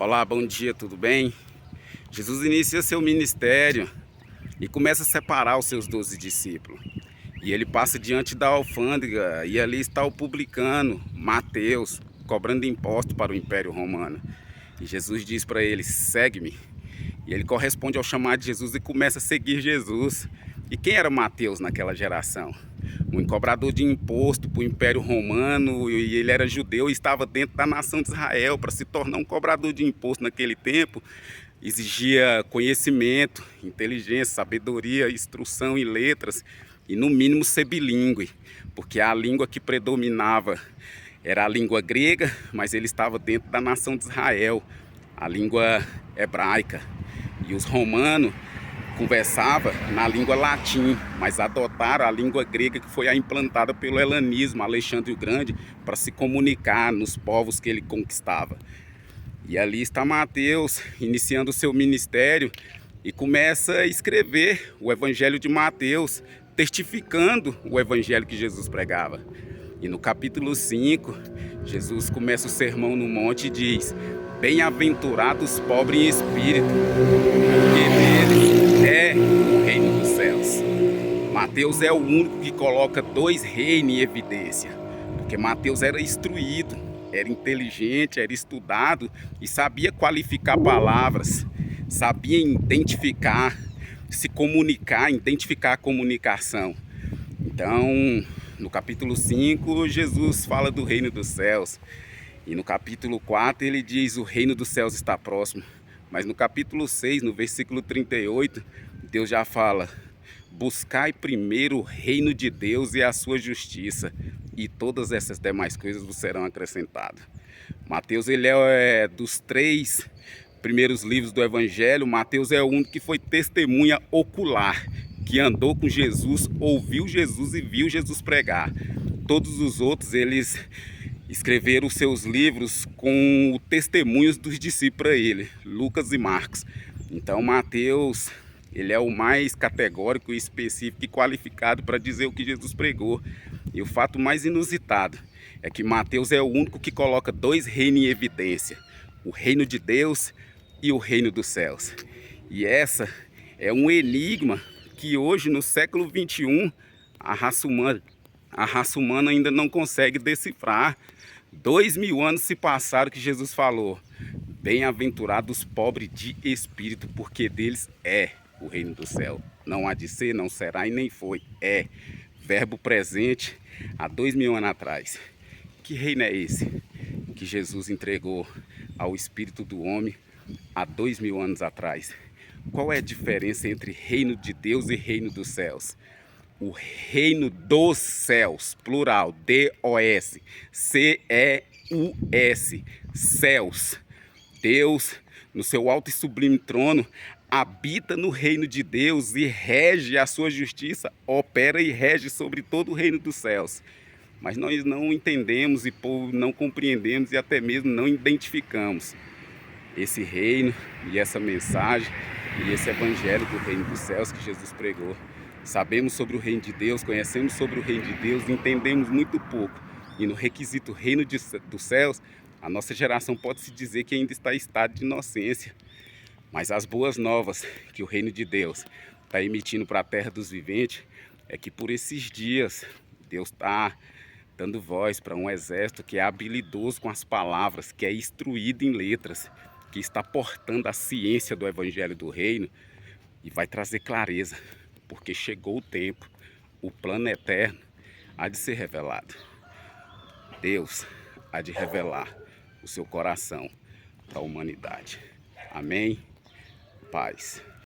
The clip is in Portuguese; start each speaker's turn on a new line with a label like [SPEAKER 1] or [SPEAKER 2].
[SPEAKER 1] Olá, bom dia, tudo bem? Jesus inicia seu ministério e começa a separar os seus 12 discípulos. E ele passa diante da alfândega e ali está o publicano, Mateus, cobrando imposto para o Império Romano. E Jesus diz para ele, segue-me. E ele corresponde ao chamado de Jesus e começa a seguir Jesus. E quem era Mateus naquela geração? Um cobrador de imposto para o Império Romano, e ele era judeu e estava dentro da nação de Israel. Para se tornar um cobrador de imposto naquele tempo, exigia conhecimento, inteligência, sabedoria, instrução e letras, e no mínimo ser bilíngue, porque a língua que predominava era a língua grega, mas ele estava dentro da nação de Israel, a língua hebraica. E os romanos conversavam na língua latim, mas adotaram a língua grega, que foi a implantada pelo helenismo, Alexandre o Grande, para se comunicar nos povos que ele conquistava. E ali está Mateus, iniciando o seu ministério, e começa a escrever o Evangelho de Mateus, testificando o Evangelho que Jesus pregava. E no capítulo 5, Jesus começa o sermão no monte e diz: bem-aventurados os pobres em espírito, porque deles é o reino dos céus. Mateus é o único que coloca dois reinos em evidência, porque Mateus era instruído, era inteligente, era estudado e sabia qualificar palavras, sabia identificar, se comunicar, identificar a comunicação. Então, no capítulo 5, Jesus fala do reino dos céus. E no capítulo 4 ele diz: o reino dos céus está próximo. Mas no capítulo 6, no versículo 38, Deus já fala: buscai primeiro o reino de Deus e a sua justiça, e todas essas demais coisas vos serão acrescentadas. Mateus, ele é dos 3 primeiros livros do Evangelho. Mateus é o único que foi testemunha ocular, que andou com Jesus, ouviu Jesus e viu Jesus pregar. Todos os outros, eles escreveram os seus livros com testemunhos dos discípulos para ele, Lucas e Marcos. Então Mateus, ele é o mais categórico, específico e qualificado para dizer o que Jesus pregou. E o fato mais inusitado é que Mateus é o único que coloca dois reinos em evidência: o reino de Deus e o reino dos céus. E essa é um enigma que hoje, no século 21, a raça humana ainda não consegue decifrar. 2000 anos se passaram que Jesus falou: bem-aventurados os pobres de espírito, porque deles é o reino do céu. Não há de ser, não será e nem foi. É verbo presente há 2000 anos atrás. Que reino é esse que Jesus entregou ao espírito do homem há 2000 anos atrás? Qual é a diferença entre reino de Deus e reino dos céus? O reino dos céus, plural, D-O-S, C-E-U-S, céus. Deus, no seu alto e sublime trono, habita no reino de Deus e rege a sua justiça, opera e rege sobre todo o reino dos céus. Mas nós não entendemos e não compreendemos e até mesmo não identificamos esse reino e essa mensagem e esse evangelho do reino dos céus que Jesus pregou. Sabemos sobre o reino de Deus, conhecemos sobre o reino de Deus, entendemos muito pouco. E no requisito reino dos céus, a nossa geração pode-se dizer que ainda está em estado de inocência. Mas as boas novas que o reino de Deus está emitindo para a terra dos viventes é que por esses dias Deus está dando voz para um exército que é habilidoso com as palavras, que é instruído em letras, que está portando a ciência do evangelho do reino e vai trazer clareza, porque chegou o tempo, o plano eterno há de ser revelado. Deus há de revelar o seu coração para a humanidade. Amém? Paz.